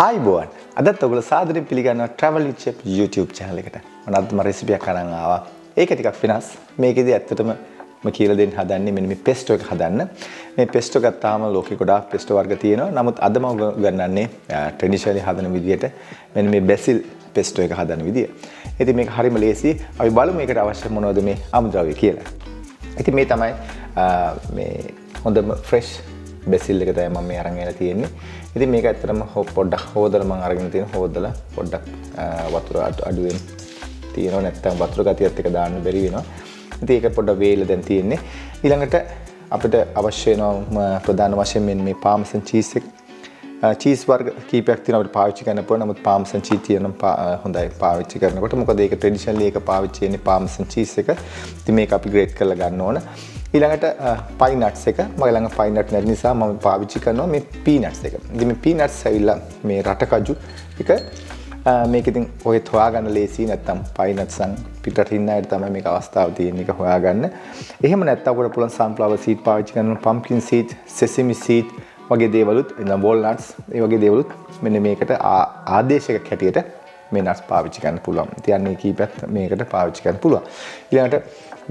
ආයිබෝන් අදත් ඔයගොල්ලෝ සාදරයෙන් පිළිගන්නවා travel with chef YouTube channel එකට. මම අද මම රෙසිපි එකක් අරන් ආවා. ඒක ටිකක් වෙනස්. මේකෙදි ඇත්තටම මම කියලා දෙන්න හදන්නේ මෙන්න මේ pesto එක හදන්න. මේ pesto ගත්තාම ලෝකෙ ගොඩාක් pesto වර්ග තියෙනවා. නමුත් අද මම උගන්වන්නේ traditionally හදන විදියට මෙන්න මේ basil pesto එක හදන විදිය. ඉතින් මේක හරිම ලේසි. අපි බලමු මේකට අවශ්‍ය මොනවද මේ අමුද්‍රව්‍ය කියලා. ඉතින් මේ තමයි මේ හොඳම fresh basil එක තමයි මම මේ අරන් ඇවිල්ලා තියෙන්නේ. ඉතින් මේක ඇත්තටම පොඩ්ඩක් හොදලා මම අරගෙන තියෙන හොදලා පොඩ්ඩක් වතුර අඩුවෙන් තියෙනවා නැත්නම් වතුර ගතියත් එක දාන්න බැරි වෙනවා. ඉතින් ඒක පොඩ්ඩක් වේල දැන් තියෙන්නේ. ඊළඟට අපිට අවශ්‍ය වෙනවා ප්‍රධාන වශයෙන් මේ පාමසන් චීස් එක. චීස් වර්ග කීපයක් තියෙනවා අපිට පාවිච්චි කරන්න පුළුවන්. නමුත් පාමසන් චීස් තියෙනම් හොඳයි පාවිච්චි කරනකොට. මොකද ඒක ට්‍රැඩිෂනලි ඒක පාවිච්චි වෙන්නේ පාමසන් චීස් එක. ඉතින් මේක අපි ග්‍රේට් කරලා ගන්න ඕන. ඊළඟට pine nuts එක මගේ ළඟ pine nut නැති නිසා මම පාවිච්චි කරනවා මේ peanuts එක. ඉතින් මේ peanuts ඇවිල්ලා මේ රටකජු එක මේක ඉතින් ඔයත් හොයාගන්න ලේසි නැත්තම් pine nuts පිටට ඉන්න අයට තමයි මේක අවස්ථාව තියෙන එක හොයාගන්න. එහෙම නැත්තම් ඔකට පුළුවන් sunflower seed පාවිච්චි කරනවා, pumpkin seed, sesame seed වගේ දේවලුත් එනම් walnuts ඒ වගේ දේවලුත් මෙන්න මේකට ආදේශයක් හැටියට මේ nuts පාවිච්චි කරන්න පුළුවන්. ඉතින් අන්නේ කීපයක් මේකට පාවිච්චි කරන්න පුළුවන්. ඊළඟට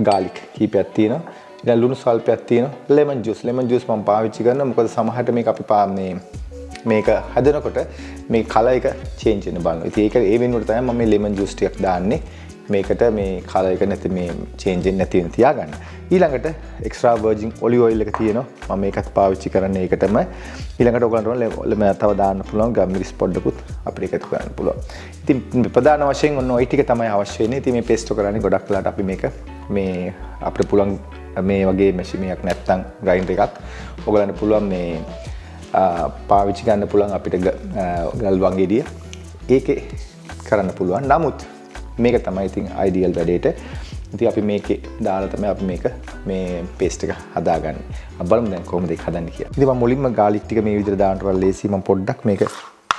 garlic කීපයක් තියෙනවා. ඉතින් ලුණු සල්පයක් තියෙනවා. lemon juice මම පාවිච්චි කරනවා. මොකද සමහරට මේක අපි මේක හදනකොට මේ කලර් එක චේන්ජ් වෙන බලනවා. ඉතින් ඒක ඒ වෙනුවට තමයි මම මේ lemon juice ටිකක් දාන්නේ. මේකට මේ කලර් එක නැති මේ චේන්ජ් වෙන්නේ නැති වෙන තියාගන්න. ඊළඟට extra virgin olive oil එක තියෙනවා. මම මේකත් පාවිච්චි කරන්නේ ඒකටම. ඊළඟට ඔයගලන්ට තව දාන්න පුළුවන් ගම්මිරිස් පොඩ්ඩකුත් අපිට එකතු කරන්න පුළුවන්. ඉතින් ප්‍රධාන වශයෙන් ඔන්න ওই ටික තමයි අවශ්‍ය වෙන්නේ. ඉතින් මේ pesto කරන්නේ ගොඩක් වෙලාට අපි මේක මේ අපිට පුළුවන් මේ වගේ මැෂින් එකක් නැත්නම් ග්‍රයින්ඩර් එකක් ඔයගලන්ට පුළුවන් මේ පාවිච්චි ගන්න පුළුවන් අපිට ගල් වංගෙඩිය ඒකේ කරන්න පුළුවන්. නමුත් මේක තමයි ඉතින් ideal වැඩේට. ඉතින් අපි මේකේ දාලා තමයි අපි මේක මේ paste එක හදාගන්නේ. අපි බලමු දැන් කොහොමද ඒක හදන්නේ කියලා. ඉතින් මම මුලින්ම garlic ටික මේ විදිහට දාන්නට වල ලේසි. මම පොඩ්ඩක් මේක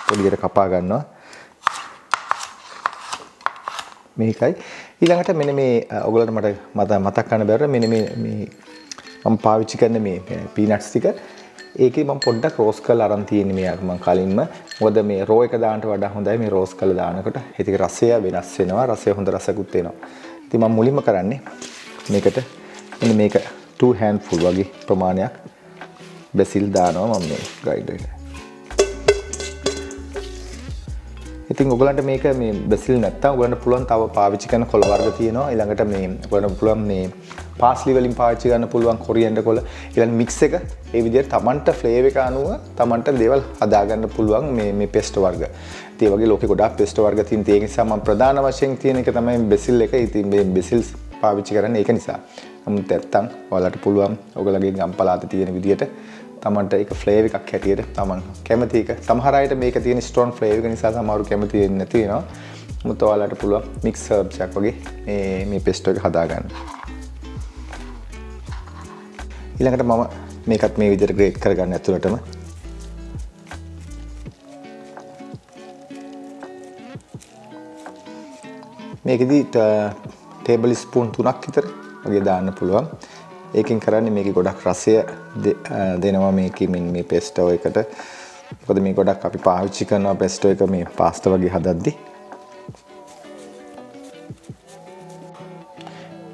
පොඩි විදිහට කපා ගන්නවා. මේකයි. ඊළඟට මෙන්න මේ ඔයගොල්ලන්ට මට මතක් කරන්න බැරිද මෙන්න මේ මම පාවිච්චි කරන මේ peanuts ටික ඒකේ මම පොඩ්ඩක් රෝස් කරලා අරන් තියෙන්නේ මේ මම කලින්ම. මොකද මේ රෝ එක දාන්නට වඩා හොඳයි මේ රෝස් කරලා දානකොට. ඒක රසය වෙනස් වෙනවා. රසය හොඳ රසකුත් එනවා. ඉතින් මම මුලින්ම කරන්නේ මේකට මෙන්න මේක 2 handful වගේ ප්‍රමාණයක් basil දානවා මම මේ ග්‍රයින්ඩර් එකට. ඉතින් ඔයගලන්ට මේක මේ basil නැත්තම් ඔයගලන්ට පුළුවන් තව පාවිච්චි කරන කොළ වර්ග තියෙනවා. ඊළඟට මේ ඔයගලන්ට පුළුවන් මේ parsley වලින් පාවිච්චි කරන්න පුළුවන් coriander කොළ. ඊළඟ mix එක ඒ විදිහට Tamanට flavour එක අනුව Tamanට දේවල් හදා ගන්න පුළුවන් මේ pesto වර්ග. ඉතින් ඒ වගේ ලෝකේ ගොඩාක් pesto වර්ග තියෙන. ඒ නිසා මම ප්‍රධාන වශයෙන් තියෙන එක තමයි basil එක. ඉතින් මේ basil පාවිච්චි කරන්නේ ඒක නිසා. නමුත් නැත්තම් ඔයාලට පුළුවන් ඔයගලගේ ගම් පළාතේ තියෙන විදිහට තමන්ට ඒක ෆ්ලේවර් එකක් හැටියට තමන් කැමති එක. සමහර අයට මේක තියෙන ස්ට්‍රෝන් ෆ්ලේවර් එක නිසා සමහරු කැමති වෙන්නේ නැති වෙනවා. මුත් ඔයාලට පුළුවන් මික්ස් හර්බ්ස් එකක් වගේ මේ pesto එක හදා ගන්න. ඊළඟට මම මේකත් මේ විදිහට ග්‍රේට් කරගන්න ඇතුළටම. මේකෙදි ටේබල් ස්පූන් 3ක් විතර වගේ දාන්න පුළුවන්. ඒකෙන් කරන්නේ මේකේ ගොඩක් රසය දෙනවා මේකේ මේ pesto එකට. මොකද මේ ගොඩක් අපි පාවිච්චි කරනවා pesto එක මේ පාස්තා වගේ හදද්දි.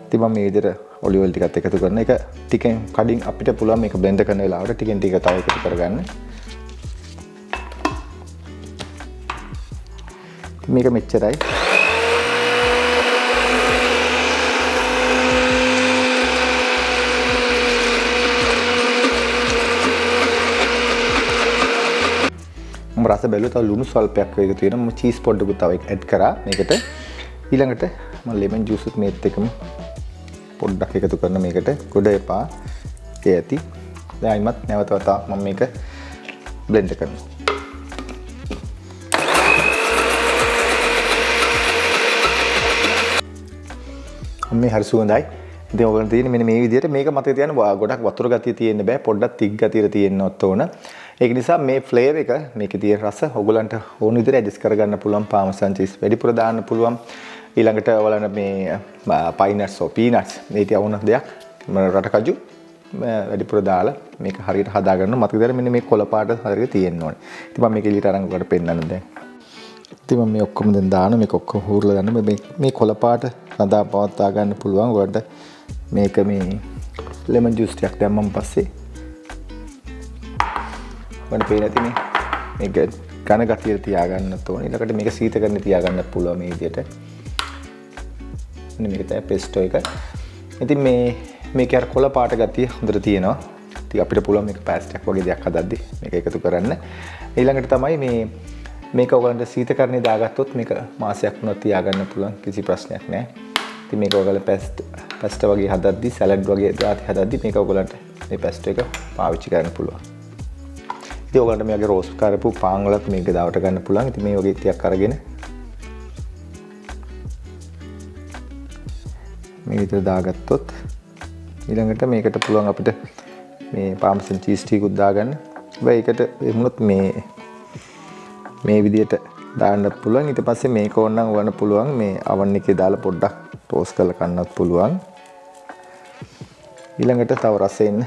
ඉතින් මම මේ විදිහට ඔලිව් ඔයිල් ටිකත් එකතු කරන එක ටිකෙන් කඩින් අපිට පුළුවන් මේක බ්ලෙන්ඩ් කරන වෙලාවට ටිකෙන් ටික තව එකතු කරගන්න. මේක මෙච්චරයි. රස බැලුවා තව ලුණු සල්පයක් වගේ තියෙනවා. මම චීස් පොඩ්ඩකුත් තව ඇඩ් කරා මේකට. ඊළඟට මම ලෙමන් ජූස් උත් මේත් එකම පොඩ්ඩක් එකතු කරන මේකට. ගොඩ එපා. ඒ ඇති. දැන් අයිමත් නැවත වතාවක් මම මේක බ්ලෙන්ඩ් කරනවා. මේ හරි සුවඳයි. ඉතින් ඔයගොල්ලන් තියෙන්නේ මෙන්න මේ විදිහට මේක මතක තියාගන්න ගොඩක් වතුර ගතිය තියෙන්න බෑ. පොඩ්ඩක් තික් ගතිය තියෙන්නත් ඕන. ඒක නිසා මේ ෆ්ලේවර් එක මේකේ තියෙන රස ඔයගලන්ට ඕන විදිහට ඇඩ්ජස්ට් කරගන්න පුළුවන්. පාමසන් චීස් වැඩිපුර දාන්න පුළුවන්. ඊළඟට ඔයාලට මේ pine nuts or peanuts මේ තියවුන දෙයක් රටකජු වැඩිපුර දාලා මේක හරියට හදා ගන්න. මතක තියාගන්න මෙන්න මේ කොළ පාට හරියට තියෙන්න ඕනේ. ඉතින් මම මේක එළියට අරන් ඔයාලට පෙන්නන්න දැන්. ඉතින් මම මේ ඔක්කොම දැන් දාන මේක ඔක්කොම හූරලා දාන්න මේ කොළ පාට රඳා පවත්වා ගන්න පුළුවන්. ඔයාලට මේක මේ ලෙමන් ජූස් ටිකක් දැම්මම පස්සේ මම පේන ඇති මේක ඝන ගතියට තියාගන්නත් ඕනේ. ඊළඟට මේක සීත කරන්න තියාගන්නත් පුළුවන් මේ විදිහට. මෙන්න මේක තමයි පෙස්ටෝ එක. ඉතින් මේක අර කොළ පාට ගතිය හොඳට තියෙනවා. ඉතින් අපිට පුළුවන් මේක පැස්ටක් වගේ දෙයක් හදද්දි මේක එකතු කරන්න. ඊළඟට තමයි මේක ඔයගලන්ට සීතකරණේ දාගත්තොත් මේක මාසයක් වුණත් තියාගන්න පුළුවන්. කිසි ප්‍රශ්නයක් නැහැ. ඉතින් මේක ඔයගල පැස්ටා වගේ හදද්දි සලාඩ් වගේ දාති හදද්දි මේක ඔයගලන්ට මේ පැස්ටෝ එක පාවිච්චි කරන්න පුළුවන්. ඉතින් ඔයගලන්ට මේ වගේ රෝස්ට් කරපු පාන් වලත් මේක දාවට ගන්න පුළුවන්. ඉතින් මේ වගේ ටිකක් අරගෙන මේ විතර දාගත්තොත් ඊළඟට මේකට පුළුවන් අපිට මේ පාමසන් චීස් ටිකකුත් දාගන්න. හැබැයි ඒකට එමුණොත් මේ විදිහට දාන්න පුළුවන්. ඊට පස්සේ මේක ඕනනම් වන්න පුළුවන් මේ oven එකේ දාලා පොඩ්ඩක් ටෝස්ට් කරලා කන්නත් පුළුවන්. ඊළඟට තව රසෙන්න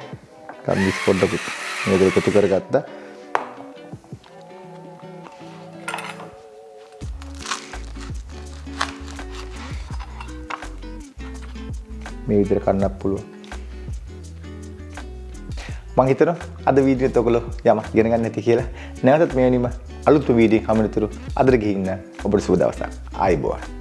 කම්බිස් පොඩ්ඩක් මේක එකතු කරගත්තා. මේ විදිහට කන්නත් පුළුවන්. මම හිතනවා අද වීඩියෝ එක ඔයගොල්ලෝ යමක් ඉගෙන ගන්න ඇති කියලා. නැවතත් මේ වෙනීම අලුත් වීඩියෝ කමෙන්ට් තුරු අදට ගිහින් ඔබට සුබ දවසක්. ආයිබෝවන්.